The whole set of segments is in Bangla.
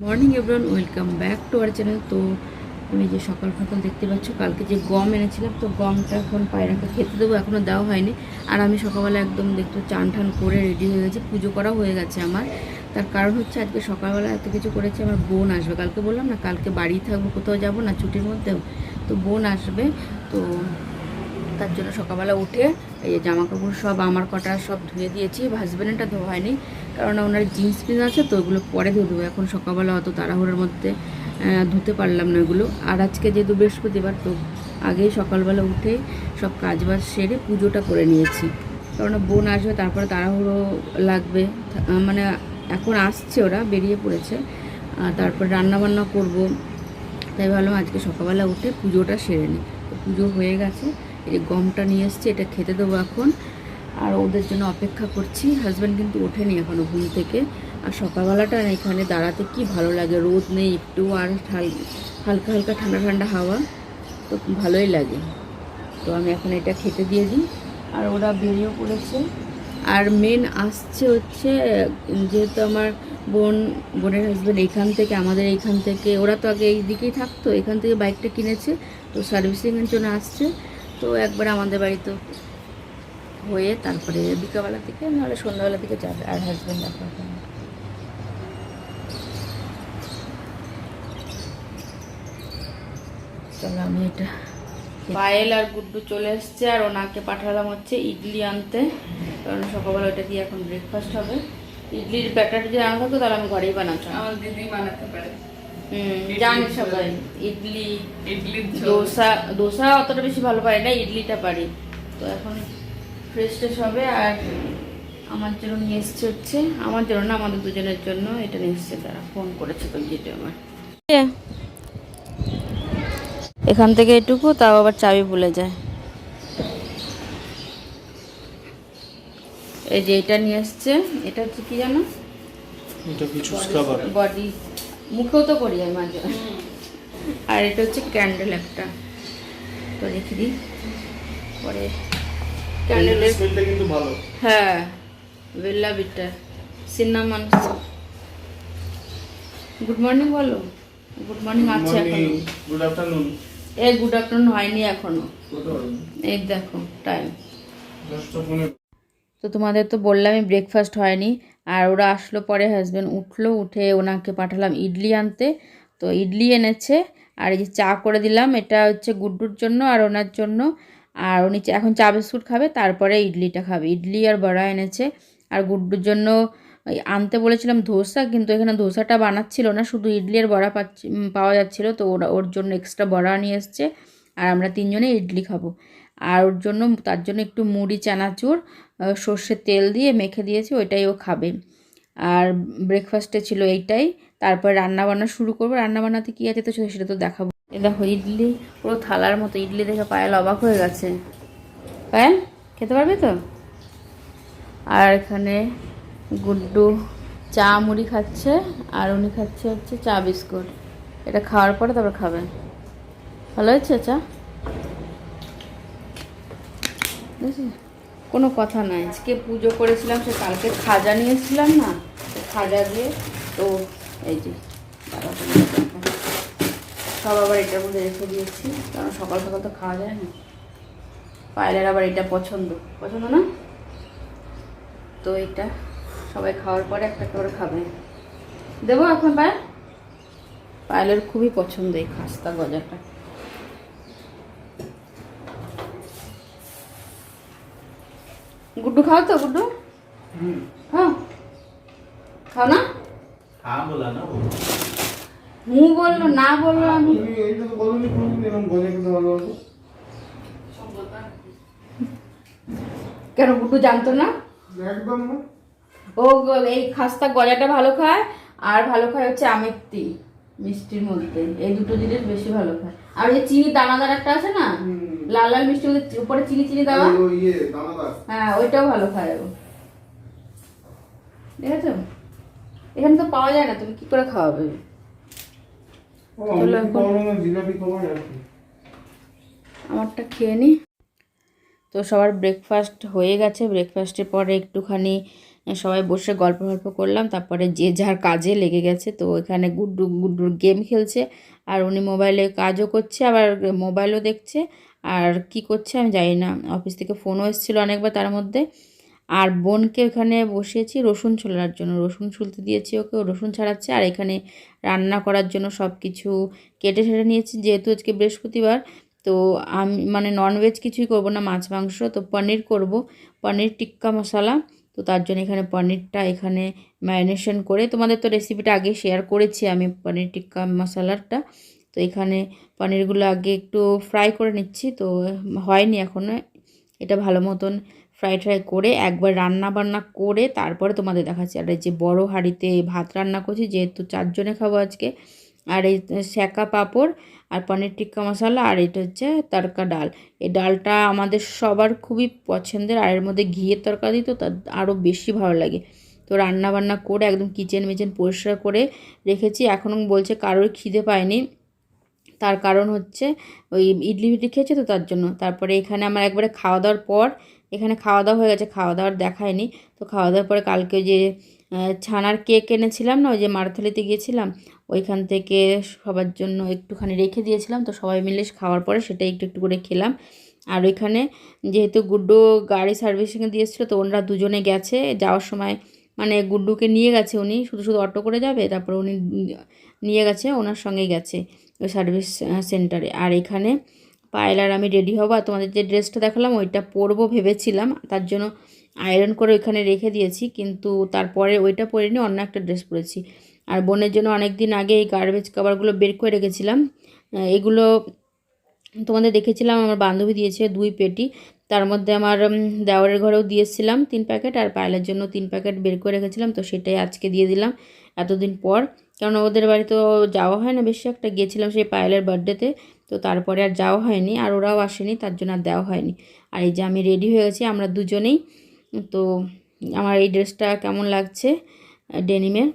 Morning everyone, welcome back to our channel. তো আমি যে সকাল সকাল দেখতে পাচ্ছ, কালকে যে গম এনেছিলাম, তো গমটা এখন পায়রাকে খেতে দেবো, এখনও দেওয়া হয়নি। আর আমি সকালবেলা একদম দেখতে চান ঠান করে রেডি হয়ে গেছি, পুজো করা হয়ে গেছে আমার। তার কারণ হচ্ছে আজকে সকালবেলা এত কিছু করেছি, আমার বোন আসবে। কালকে বললাম না কালকে বাড়ি থাকবো, কোথাও যাব না ছুটির মধ্যেও, তো বোন আসবে। তো তার জন্য সকালবেলা উঠে এই যে জামা কাপড় সব আমার কটা সব ধুয়ে দিয়েছি, হাজব্যান্ডটা ধোয়া হয়নি, কারণ ওনার জিন্স পিস আছে, তো ওগুলো পরে ধুয়ে দেবো। এখন সকালবেলা অত তাড়াহুড়োর মধ্যে ধুতে পারলাম না ওগুলো। আর আজকে যেহেতু বৃহস্পতিবার, তো আগেই সকালবেলা উঠে সব কাজবাজ সেরে পুজোটা করে নিয়েছি, কারণ বোন আসবে, তারপরে তাড়াহুড়ো লাগবে। মানে এখন আসছে, ওরা বেরিয়ে পড়েছে, তারপর রান্নাবান্না করব। তাই ভাবলাম আজকে সকালবেলা উঠে পুজোটা সেরে নিই। তো পুজো হয়ে গেছে, এই যে গমটা নিয়ে এসছি, এটা খেতে দেবো এখন। আর ওদের জন্য অপেক্ষা করছি। হাজব্যান্ড কিন্তু ওঠেনি এখনও ঘুম থেকে। আর সকালবেলাটা এখানে দাঁড়াতে কি ভালো লাগে, রোদ নেই একটু, আর হালকা হালকা ঠান্ডা ঠান্ডা হাওয়া, তো ভালোই লাগে। তো আমি এখন এটা খেতে দিয়ে দিই, আর ওরা বেরিয়েও পড়েছে। আর মেন আসছে হচ্ছে, যেহেতু আমার বোনের হাজব্যান্ড এইখান থেকে, আমাদের এইখান থেকে, ওরা তো আগে এই দিকেই থাকতো, এখান থেকে বাইকটা কিনেছে, তো সার্ভিসিংয়ের জন্য আসছে। তো একবার আমাদের বাড়িতে হয়ে তারপরে বিকালবেলা থেকে নাহলে সন্ধ্যাবেলা থেকে যাবে। আর হাজব্যান্ড এখন চলো আমি এটা, পায়েল আর গুড্ডু চলে এসছে, আর ওনাকে পাঠালাম হচ্ছে ইডলি আনতে, কারণ সকালবেলা ওটা দিয়ে এখন ব্রেকফাস্ট হবে। ইডলির ব্যাটার যদি আনা থাকতো তাহলে আমি ঘরেই বানাতাম। আমার দিদি বানাতে পারে। জানি সবাই ইডলি, দোসা অতটা বেশি ভালো পারি না, ইডলিটা পারি। তো এখন ফ্রেশ ট্রেশ হবে। আর আমার জন্য নিয়ে এসছে হচ্ছে, আমার জন্য না, আমাদের দুজনের জন্য এটা নিয়ে এসছে। তারা ফোন করেছে তো, যেটা আমার এখান থেকে এটুকু, তাও আবার চাবি ভুলে যায়। এই যে এটা নিয়ে এসছে, এটা হচ্ছে কি জানো, এটা কিছু স্ক্রাবার, বডি, মুখেও তো করি আমি মাঝে। আর এটা হচ্ছে ক্যান্ডেল একটা, তো রেখে দিই পরে। ক্যান্ডেলের স্মেলটা কিন্তু ভালো। হ্যাঁ, বেল্লা বিটার, সিনামন। গুড মর্নিং বলো। গুড মর্নিং আছে এখনো। Good afternoon. এই গুড আফটারনুন হয়নি এখনো, এই দেখো টাইম। তো তোমাদের তো বললামই ব্রেকফাস্ট হয়নি। আর ওরা আসলো পরে, হাজব্যান্ড উঠলো, উঠে ওনাকে পাঠালাম ইডলি আনতে। তো ইডলি এনেছে, আর এই যে চা করে দিলাম, এটা হচ্ছে গুড্ডুর জন্য আর ওনার জন্য। আর উনি এখন চা বিস্কুট খাবে, তারপরে ইডলিটা খাবে। ইডলি আর বড়া এনেছে। আর গুড্ডুর জন্য ওই আনতে বলেছিলাম ধোসা, কিন্তু এখানে ধোসাটা বানাচ্ছিল না, শুধু ইডলি আর বড়া পাওয়া যাচ্ছিলো, তো ওর জন্য এক্সট্রা বড়া নিয়ে এসছে। আর আমরা তিনজনে ইডলি খাবো। আর ওর জন্য, তার জন্য একটু মুড়ি চানাচুর সর্ষের তেল দিয়ে মেখে দিয়েছি, ওইটাই ও খাবে। আর ব্রেকফাস্টে ছিল এইটাই। তারপর রান্নাবান্না শুরু করবো। রান্নাবান্নাতে কী আছে তো সেটা তো দেখাবো। এ দেখো ইডলি, পুরো থালার মতো ইডলি দেখে পায়েল অবাক হয়ে গেছে। পায়েল খেতে পারবে তো? আর এখানে গুড্ডু চা মুড়ি খাচ্ছে, আর উনি খাচ্ছে হচ্ছে চা বিস্কুট। এটা খাওয়ার পরে তারপর খাবে। ভালো হয়েছে চা? বুঝলি, কোনো কথা নাই। আজকে পুজো করেছিলাম, সে কালকে খাজা নিয়েছিলাম না, খাজা দিয়ে। তো এই যে সব আবার এটার মধ্যে রেখে দিয়েছি, কারণ সকাল সকাল তো খাওয়া যায় না। পায়েলের আবার এটা পছন্দ পছন্দ না, তো এটা সবাই খাওয়ার পরে একটা করে খাবে। দেবো এখন পায়েলের খুবই পছন্দ এই খাস্তা গজাটা। গুড্ডু খাও তো, গুড্ডু খাও, খাও না? হ্যাঁ বলা না, মুখ বললো না, বললো আমি এইটা তো বলনি কোনদিন এরকম গজা খেতে ভালোবাসো। কেন, গুড্ডু জানতো না? একদম না। ও এই খাস্তা গজাটা ভালো খায়, আর ভালো খায় হচ্ছে আমেত্তি মিষ্টির মধ্যে, এই দুটো জিনিস বেশি ভালো খায়। আর এই চিনি দানাদার একটা আছে না, লাল লাল মিষ্টির মধ্যে উপরে চিনি চিনি দেওয়া, হ্যাঁ ওইটাও ভালো খায় ও। দেখেছো, এখানে তো পাওয়া যায় না, তুমি কি করে খাওয়াবে? আমারটা খেয়ে নি। তো সবার ব্রেকফাস্ট হয়ে গেছে। ব্রেকফাস্টের পরে একটুখানি সবাই বসে গল্প করলাম, তারপরে যে যার কাজে লেগে গেছে। তো এখানে গুড্ডুর গেম খেলছে, আর উনি মোবাইলে কাজও করছে, আবার মোবাইলও দেখছে, আর কি করছে আমি জানি না। অফিস থেকে ফোনও এসেছিলো অনেকবার তার মধ্যে। আর বোনকে ওখানে বসিয়েছি রসুন ছোলার জন্য, রসুন ছুলতে দিয়েছি ওকে, ও রসুন ছাড়াচ্ছে। আর এখানে রান্না করার জন্য সব কিছু কেটে নিয়েছি, যেহেতু আজকে বৃহস্পতিবার। তো আমি মানে ননভেজ কিছুই করব না, মাছ মাংস, তো পনির করব, পনির টিক্কা মশলা। তো তার জন্য এখানে পনিরটা এখানে ম্যারিনেশন করে, তোমাদের তো রেসিপিটা আগে শেয়ার করেছি আমি পনির টিক্কা মশলাটা। তো এখানে পনিরগুলো আগে একটু ফ্রাই করে নিচ্ছি, তো হয়নি এখনও, এটা ভালো মতন ফ্রাই করে একবার রান্না বান্না করে তারপরে তোমাদের দেখাচ্ছি। আর এই যে বড় হাঁড়িতে ভাত রান্না করছি, যেহেতু 4 জনে খাবো আজকে। আর এই সেকা পাঁপড় আর পনির টিক্কা মশলা, আর এটা হচ্ছে তড়কা ডাল। এই ডালটা আমাদের সবার খুবই পছন্দের, আর এর মধ্যে ঘিয়ের তরকারি তো তার আরও বেশি ভালো লাগে। তো রান্না বান্না করে একদম কিচেন মিচেন পরিষ্কার করে রেখেছি। এখনও বলছে কারোর খিদে পায়নি, তার কারণ হচ্ছে ওই ইডলি ফিডলি খেয়েছে তো তার জন্য। তারপরে এখানে আমার একবারে খাওয়া দাওয়ার পর, এখানে খাওয়া দাওয়া হয়ে গেছে, খাওয়া দাওয়ার দেখায়নি। তো খাওয়া দাওয়ার পরে কালকে যে ছানার কেক এনেছিলাম না, ওই যে মারথালিতে গিয়েছিলাম, ওইখান থেকে সবার জন্য একটুখানি রেখে দিয়েছিলাম। তো সবাই মিলে খাওয়ার পরে সেটা একটু একটু করে খেলাম। আর ওইখানে যেহেতু গুড্ডু গাড়ি সার্ভিসিংয়ে দিয়েছিলো, তো ওনারা দুজনে গেছে যাওয়ার সময়, মানে গুড্ডুকে নিয়ে গেছে উনি, শুধু অটো করে যাবে, তারপর উনি নিয়ে গেছে, ওনার সঙ্গে গেছে ওই সার্ভিস সেন্টারে। আর এখানে পায়েল আর আমি রেডি হবো, আর তোমাদের যে ড্রেসটা দেখালাম ওইটা পরবো ভেবেছিলাম, তার জন্য আয়রন করে ওইখানে রেখে দিয়েছি, কিন্তু তারপরে ওইটা পরিনি, অন্য একটা ড্রেস পরেছি। আর বোনের জন্য অনেক দিন আগে এই গার্বেজ কভারগুলো বের করে রেখেছিলাম। এগুলো তোমাদের দেখেছিলাম, আমার বান্ধবী দিয়েছে 2 পেটি, তার মধ্যে আমার দেওয়ারের ঘরেও দিয়েছিলাম 3 প্যাকেট, আর পায়েলের জন্য 3 প্যাকেট বের করে রেখেছিলাম। তো সেটাই আজকে দিয়ে দিলাম এতদিন পর, কারণ ওদের বাড়ি তো যাওয়া হয় না বেশি একটা, গিয়েছিলাম সেই পায়েলের বার্থডেতে, তো তারপরে আর যাওয়া হয়নি, আর ওরাও আসেনি, তার জন্য আর দেওয়া হয়নি। আর এই যে আমি রেডি হয়ে গেছি, আমরা দুজনেই। তো আমার এই ড্রেসটা কেমন লাগছে ডেনিমের,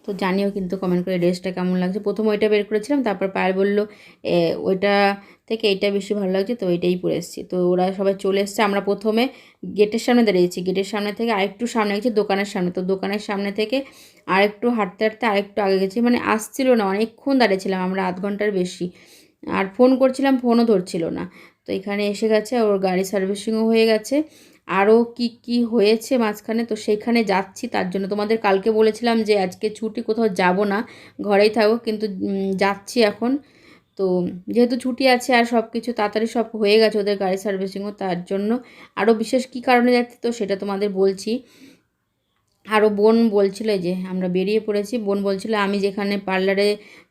তো জানিও কিন্তু কমেন্ট করে ড্রেসটা কেমন লাগছে। প্রথম ওইটা বের করেছিলাম, তারপর পায়েল বললো ওইটা থেকে এইটা বেশি ভালো লাগছে, তো ওইটাই পরে এসেছি। তো ওরা সবাই চলে এসছে, আমরা প্রথমে গেটের সামনে দাঁড়িয়েছি, গেটের সামনে থেকে আরেকটু সামনে গেছি দোকানের সামনে, তো দোকানের সামনে থেকে আরেকটু হাঁটতে আরেকটু আগে গেছি, মানে আসছিল না, অনেকক্ষণ দাঁড়িয়েছিলাম আমরা, আধ ঘন্টার বেশি। আর ফোন করছিলাম, ফোনও ধরছিল না। তো এখানে এসে গেছে, ওর গাড়ি সার্ভিসিংও হয়ে গেছে, আরও কি হয়েছে মাঝখানে, তো সেইখানে যাচ্ছি। তার জন্য তোমাদের কালকে বলেছিলাম যে আজকে ছুটি, কোথাও যাব না, ঘরেই থাকবো, কিন্তু যাচ্ছি এখন। তো যেহেতু ছুটি আছে আর সব কিছু তাড়াতাড়ি সব হয়ে গেছে ওদের গাড়ি সার্ভিসিংও, তার জন্য আরও বিশেষ কী কারণে যাচ্ছি তো সেটা তোমাদের বলছি। আরও বোন বলছিল যে আমরা বেরিয়ে পড়েছি, বোন বলছিল আমি যেখানে পার্লারে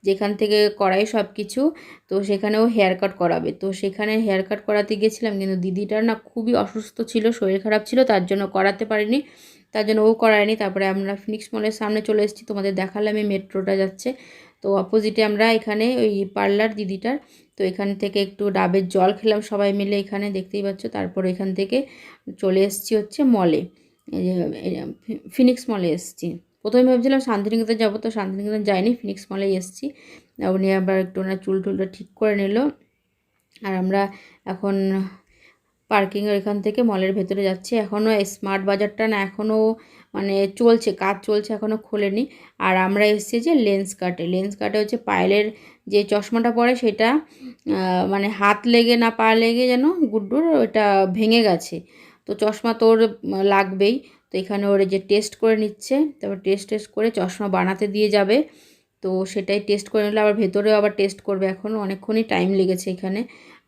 যেখান থেকে করাই সব কিছু, তো সেখানেও হেয়ার কাট করাবে। তো সেখানে হেয়ার কাট করাতে গিয়েছিলাম, কিন্তু দিদিটার না খুবই অসুস্থ ছিল, শরীর খারাপ ছিল, তার জন্য করাতে পারিনি, তার জন্য ও করায়নি। তারপরে আমরা ফিনিক্স মলের সামনে চলে এসেছি, তোমাদের দেখালাম এই মেট্রোটা যাচ্ছে, তো অপোজিটে আমরা এখানে ওই পার্লার দিদিটার। তো এখান থেকে একটু ডাবের জল খেলাম সবাই মিলে, এখানে দেখতেই পাচ্ছ। তারপর এখান থেকে চলে এসেছি হচ্ছে মলে, ফিনিক্স মলে এসেছি। প্রথমে ভেবেছিলাম শান্তিনিকেতন যাবো, তো শান্তিনিকেতন যাইনি, ফিনিক্স মলেই এসেছি। উনি আবার একটু ওনার চুল টুলটা ঠিক করে নিল। আর আমরা এখন পার্কিংয়ের এখান থেকে মলের ভেতরে যাচ্ছি। এখনও স্মার্ট বাজারটা না এখনও মানে চলছে, কাজ চলছে, এখনও খোলেনি। আর আমরা এসেছি যে লেন্স কাটে হচ্ছে পায়েলের যে চশমাটা পরে সেটা মানে হাত লেগে না পা লেগে যেন গুড্ডুর ওটা ভেঙে গেছে, তো চশমা তোর লাগবেই। তো এখানে ওর যে টেস্ট করে নিচ্ছে, তারপর টেস্ট করে চশমা বানাতে দিয়ে যাবে। তো সেটাই টেস্ট করে নিলে আবার ভেতরেও আবার টেস্ট করবে, এখনও অনেকক্ষণই টাইম লেগেছে এখানে।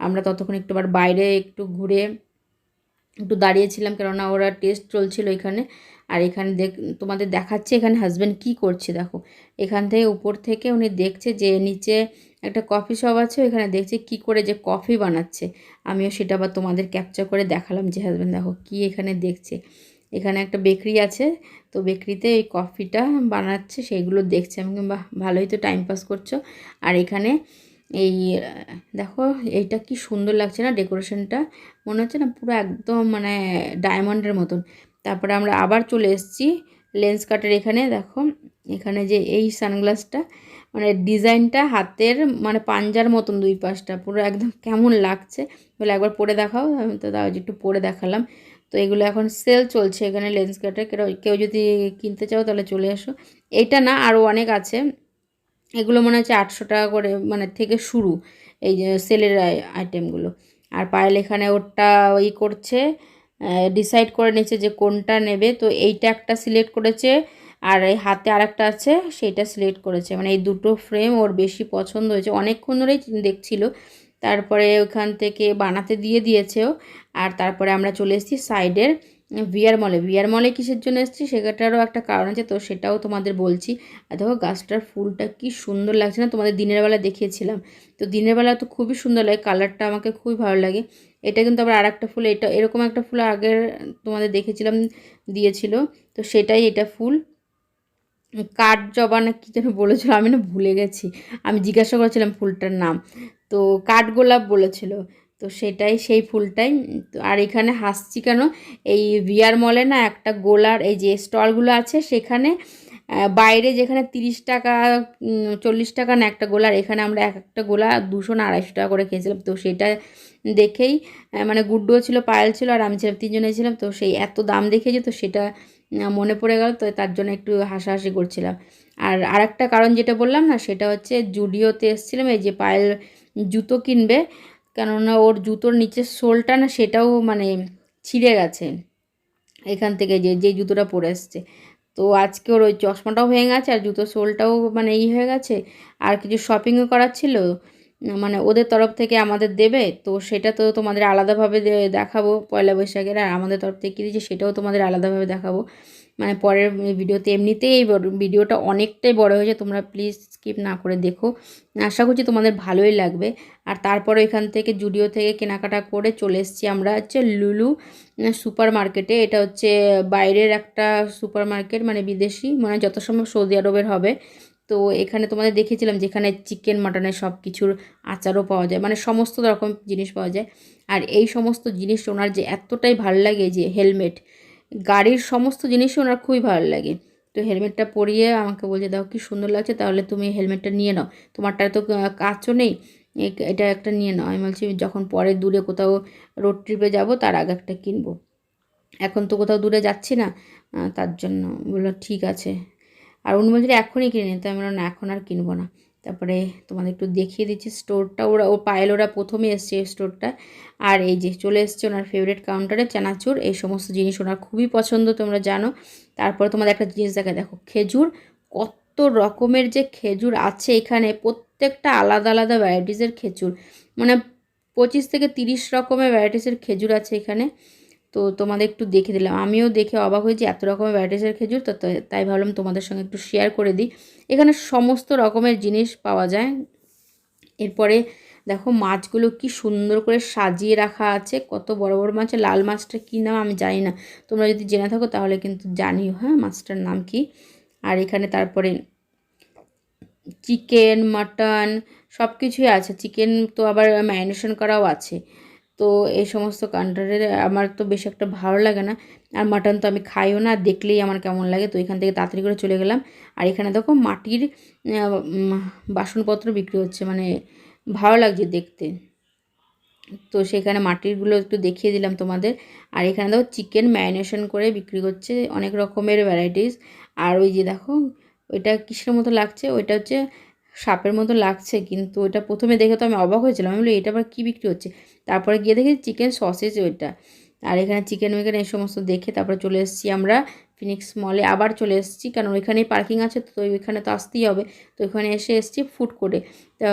আমরা ততক্ষণ একটু আবার বাইরে একটু ঘুরে একটু দাঁড়িয়েছিলাম, কেননা ওরা টেস্ট চলছিল এখানে। আর এখানে তোমাদের দেখাচ্ছে এখানে হাজব্যান্ড কি করছে, দেখো এখান থেকে উপর থেকে উনি দেখছে যে নিচে একটা কফি শপ আছে, এখানে দেখছে কি করে যে কফি বানাচ্ছে। আমিও সেটা আবার তোমাদের ক্যাপচার করে দেখালাম যে হাজব্যান্ড দেখো কি এখানে দেখছে। এখানে একটা বেকারি আছে, তো বেকারিতে এই কফিটা বানাচ্ছে, সেইগুলো দেখছে। আমি ভালোই তো টাইম পাস করছো। আর এখানে এই দেখো এইটা কি সুন্দর লাগছে না ডেকোরেশনটা, মনে হচ্ছে না পুরো একদম মানে ডায়মন্ডের মতন। তারপরে আমরা আবার চলে এসেছি লেন্স কাটের এখানে, দেখো এখানে যে এই সানগ্লাসটা মানে ডিজাইনটা হাতের মানে পাঞ্জার মতন, 2 পাশটা পুরো একদম কেমন লাগছে বলে একবার পরে দেখাও। আমি তো তাও একটু পরে দেখালাম। তো এগুলো এখন সেল চলছে এখানে লেন্স কার্টে, কেউ যদি কিনতে চাও তাহলে চলে আসো। এইটা না, আরও অনেক আছে। এগুলো মনে হচ্ছে 800 টাকা করে মানে থেকে শুরু, এই যে সেলের আইটেমগুলো। আর পায়েল এখানে ওরটা করছে, ডিসাইড করে নিচ্ছে যে কোনটা নেবে। তো এইটা একটা সিলেক্ট করেছে, আর এই হাতে আরেকটা আছে সেইটা সিলেক্ট করেছে। মানে এই দুটো ফ্রেম ওর বেশি পছন্দ হয়েছে, অনেকক্ষণ ধরেই দেখছিল। তারপরে ওখান থেকে বানাতে দিয়ে দিয়েছেও। আর তারপরে আমরা চলে এসেছি সাইডের ভিআর মলে কিসের জন্য এসেছি সেটারও একটা কারণ আছে, তো সেটাও তোমাদের বলছি। আর দেখো গাছটার ফুলটা কি সুন্দর লাগছে না, তোমাদের দিনের বেলা দেখিয়েছিলাম। তো দিনের বেলা তো খুবই সুন্দর লাগে, কালারটা আমাকে খুবই ভালো লাগে। এটা কিন্তু আবার আর একটা ফুল, এটা এরকম একটা ফুল আগের তোমাদের দেখেছিলাম দিয়েছিল, তো সেটাই এটা ফুল। কাঠ জবা না কী যেন বলেছিল, আমি না ভুলে গেছি। আমি জিজ্ঞাসা করেছিলাম ফুলটার নাম, তো কাঠগোলাপ বলেছিল। তো সেটাই, সেই ফুলটাই। তো আর এখানে হাসছি কেন, এই ভিআর মলে না একটা গোলার এই যে স্টলগুলো আছে সেখানে বাইরে যেখানে 30 টাকা 40 টাকা না একটা গোলার, এখানে আমরা এক একটা গোলা 200 না 250 টাকা করে খেয়েছিলাম। তো সেটা দেখেই মানে গুড্ডুও ছিল, পায়েল ছিল, আর আমি ছিলাম, তিনজনে ছিলাম। তো সেই এত দাম দেখেছি, তো সেটা মনে পড়ে গেল, তো তার জন্য একটু হাসাহাসি করছিলাম। আর আরেকটা কারণ যেটা বললাম না, সেটা হচ্ছে জুডিওতে এসেছিলাম এই যে পায়েল জুতো কিনবে, কেননা ওর জুতোর নিচের সোলটা না সেটাও মানে ছিঁড়ে গেছে এখান থেকে, যে জুতোটা পরে এসছে। তো আজকে ওর ওই চশমাটাও ভেঙে গেছে, আর জুতোর সোলটাও মানে হয়ে গেছে। আর কিছু শপিংও করার ছিল, মানে ওদের তরফ থেকে আমাদের দেবে, তো সেটা তো তোমাদের আলাদাভাবে দেখাবো পয়লা বৈশাখের। আর আমাদের তরফ থেকে কী দিয়েছে সেটাও তোমাদের আলাদাভাবে দেখাবো মানে পরের ভিডিওতে। এমনিতেই এই ভিডিওটা অনেকটাই বড় হয়েছে, তোমরা প্লিজ স্কিপ না করে দেখো, আশা করছি তোমাদের ভালোই লাগবে। আর তারপরে এখান থেকে জুডিও থেকে কেনাকাটা করে চলে এসেছি আমরা হচ্ছে লুলু সুপার মার্কেটে। এটা হচ্ছে বাইরের একটা সুপার মার্কেট, মানে বিদেশি, মানে যত সম্ভব সৌদি আরবের হবে। তো এখানে তোমাদের দেখিয়েছিলাম যেখানে চিকেন মাটনের সব কিছুর আচারও পাওয়া যায়, মানে সমস্ত রকম জিনিস পাওয়া যায়। আর এই সমস্ত জিনিস ওনার যে এতটাই ভালো লাগে, যে হেলমেট, গাড়ির সমস্ত জিনিসই ওনার খুবই ভালো লাগে। তো হেলমেটটা পরিয়ে আমাকে বলছে দাও কি সুন্দর লাগছে, তাহলে তুমি হেলমেটটা নিয়ে নাও, তোমারটা তো কাচও নেই, এটা একটা নিয়ে নাও। আমি বলছি যখন পরে দূরে কোথাও রোড ট্রিপে যাব তার আগে একটা কিনবো, এখন তো কোথাও দূরে যাচ্ছি না, তার জন্য। বললো ঠিক আছে। আর উনি বলছিল এখনই কিনে নিতে, আমি বললাম না এখন আর কিনবো না। তারপরে তোমাদের একটু দেখিয়ে দিচ্ছি স্টোরটা, ও পায়েল ওরা প্রথমে এসছে এই স্টোরটা। আর এই যে চলে এসছে ওনার ফেভারিট কাউন্টারে, চানাচুর এই সমস্ত জিনিস ওনার খুবই পছন্দ, তোমরা জানো। তারপরে তোমাদের একটা জিনিস দেখো খেজুর, কত রকমের যে খেজুর আছে এখানে, প্রত্যেকটা আলাদা আলাদা ভ্যারাইটিসের খেজুর, মানে 25 থেকে 30 রকমের ভ্যারাইটিসের খেজুর আছে এখানে। তো তোমাদের একটু দেখে দিলাম, আমিও দেখে অবাক হয়েছি এত রকমের ভ্যারাইটিসের খেজুর, তো তাই ভাবলাম তোমাদের সঙ্গে একটু শেয়ার করে দিই। এখানে সমস্ত রকমের জিনিস পাওয়া যায়। এরপরে দেখো মাছগুলো কি সুন্দর করে সাজিয়ে রাখা আছে, কত বড় বড় মাছ। লাল মাছটা কী নাম আমি জানি না, তোমরা যদি জেনে থাকো তাহলে কিন্তু জানিও, হ্যাঁ মাছটার নাম কি। আর এখানে তারপরে চিকেন মাটন সব কিছুই আছে, চিকেন তো আবার ম্যারিনেশন করাও আছে। তো এই সমস্ত কাউন্টারে আমার তো বেশ একটা ভালো লাগে না, আর মাটন তো আমি খাইও না, দেখলেই আমার কেমন লাগে। তো এখান থেকে তাড়াতাড়ি করে চলে গেলাম। আর এখানে দেখো মাটির বাসনপত্র বিক্রি হচ্ছে, মানে ভালো লাগছে দেখতে। তো সেখানে মাটিরগুলো একটু দেখিয়ে দিলাম তোমাদের। আর এখানে দেখো চিকেন ম্যারিনেশন করে বিক্রি করছে অনেক রকমের ভ্যারাইটিস। আর ওই যে দেখো ওইটা কিসের মতো লাগছে, ওইটা হচ্ছে সাপের মতো লাগছে, কিন্তু ওইটা প্রথমে দেখে তো আমি অবাক হয়েছিলাম, আমি বলি এটা আবার কী বিক্রি হচ্ছে। তারপরে গিয়ে দেখি চিকেন সসেজ ওইটা। আর এখানে চিকেন উইকেন এই সমস্ত দেখে তারপরে চলে এসেছি আমরা ফিনিক্স মলে, আবার চলে এসেছি কারণ ওইখানেই পার্কিং আছে, তো ওইখানে তো আসতেই হবে। তো ওইখানে এসেছি ফুড কোর্টে। তা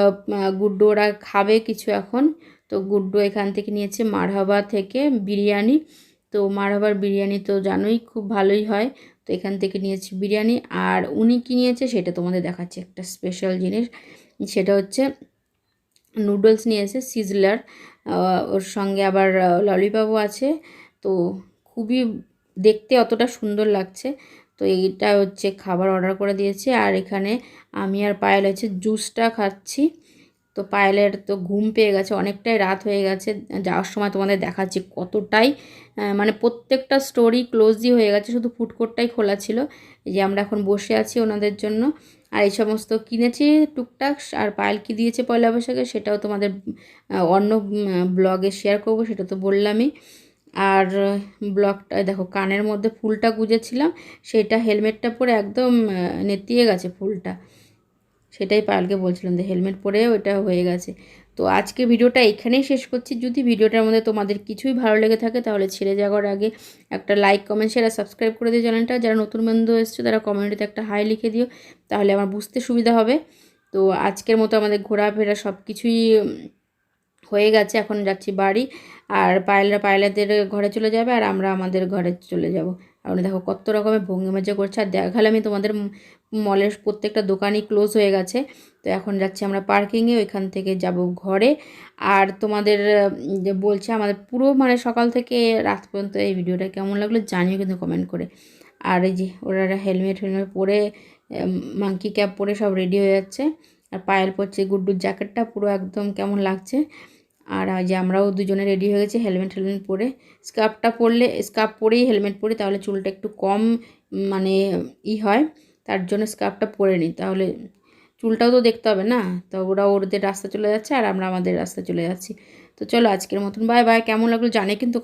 গুড্ডু ওরা খাবে কিছু এখন। তো গুড্ডু এখান থেকে নিয়েছে মারহাবা থেকে বিরিয়ানি। তো মারহাবার বিরিয়ানি তো জানোই খুব ভালোই হয়, তো এখান থেকে নিয়েছি বিরিয়ানি। আর উনি কী নিয়েছে সেটা তোমাদের দেখাচ্ছি, একটা স্পেশাল জিনিস, সেটা হচ্ছে নুডলস নিয়েছে সিজলার, ওর সঙ্গে আবার ললিপপও আছে। তো খুবই দেখতে অতটা সুন্দর লাগছে। তো এইটা হচ্ছে খাবার অর্ডার করে দিয়েছে। আর এখানে আমি আর পায়েল হচ্ছে জুসটা খাচ্ছি। তো পায়েলের তো ঘুম পেয়ে গেছে, অনেকটাই রাত হয়ে গেছে, যাওয়ার সময় তোমাদের দেখাচ্ছি কতটাই মানে প্রত্যেকটা স্টোরই ক্লোজই হয়ে গেছে, শুধু ফুড কোর্টটাই খোলা ছিল। এই যে আমরা এখন বসে আছি ওনাদের জন্য। আর এই সমস্ত কিনেছি টুকটাক। আর পায়েল কী দিয়েছে পয়লা বৈশাখে সেটাও তোমাদের অন্য ব্লগে শেয়ার করব, সেটা তো বললামই। আর ব্লকটা দেখো কানের মধ্যে ফুলটা গুজেছিলাম, সেটা হেলমেটটা পরে একদম নেতিয়ে গেছে ফুলটা। সেটাই পায়েলকে বলছিলাম যে হেলমেট পরে ওইটা হয়ে গেছে। তো আজকে ভিডিওটা এখানেই শেষ করছি। যদি ভিডিওটার মধ্যে তোমাদের কিছুই ভালো লেগে থাকে তাহলে ছেড়ে যাওয়ার আগে একটা লাইক, কমেন্ট, শেয়ার আর সাবস্ক্রাইব করে দিও চ্যানেলটা। যারা নতুন বন্ধু এসছো তারা কমেন্টে একটা হাই লিখে দিও, তাহলে আমার বুঝতে সুবিধা হবে। তো আজকের মতো আমাদের ঘোরাফেরা সব কিছুই হয়ে গেছে। এখন যাচ্ছি বাড়ি, আর পায়েলাদের ঘরে চলে যাবে আর আমরা আমাদের ঘরে চলে যাব। আর দেখো কত রকমের ভঙ্গিমাজা করছে। আর দেখালে আমি তোমাদের মলের প্রত্যেকটা দোকানই ক্লোজ হয়ে গেছে। তো এখন যাচ্ছি আমরা পার্কিংয়ে, ওইখান থেকে যাব ঘরে। আর তোমাদের যে বলছে আমাদের পুরো মানে সকাল থেকে রাত পর্যন্ত এই ভিডিওটা কেমন লাগলো জানিও কিন্তু কমেন্ট করে। আর এই যে ওরা হেলমেট পরে মাঙ্কি ক্যাপ পরে সব রেডি হয়ে যাচ্ছে। আর পায়েল পরছে গুড্ডুর জ্যাকেটটা, পুরো একদম কেমন লাগছে। আর যে আমরাও দুজনে রেডি হয়ে গেছি হেলমেট পরে। স্কার্ফ পরেই হেলমেট পরি, তাহলে চুলটা একটু কম মানে হয়, তার জন্য স্কার্ফটা পরে নিই, তাহলে চুলটাও তো দেখতে হবে না। তো ওরা ওদের রাস্তা চলে যাচ্ছে আর আমরা আমাদের রাস্তা চলে যাচ্ছি। তো চলো আজকের মতন বাই বাই। কেমন লাগলো জানে কিন্তু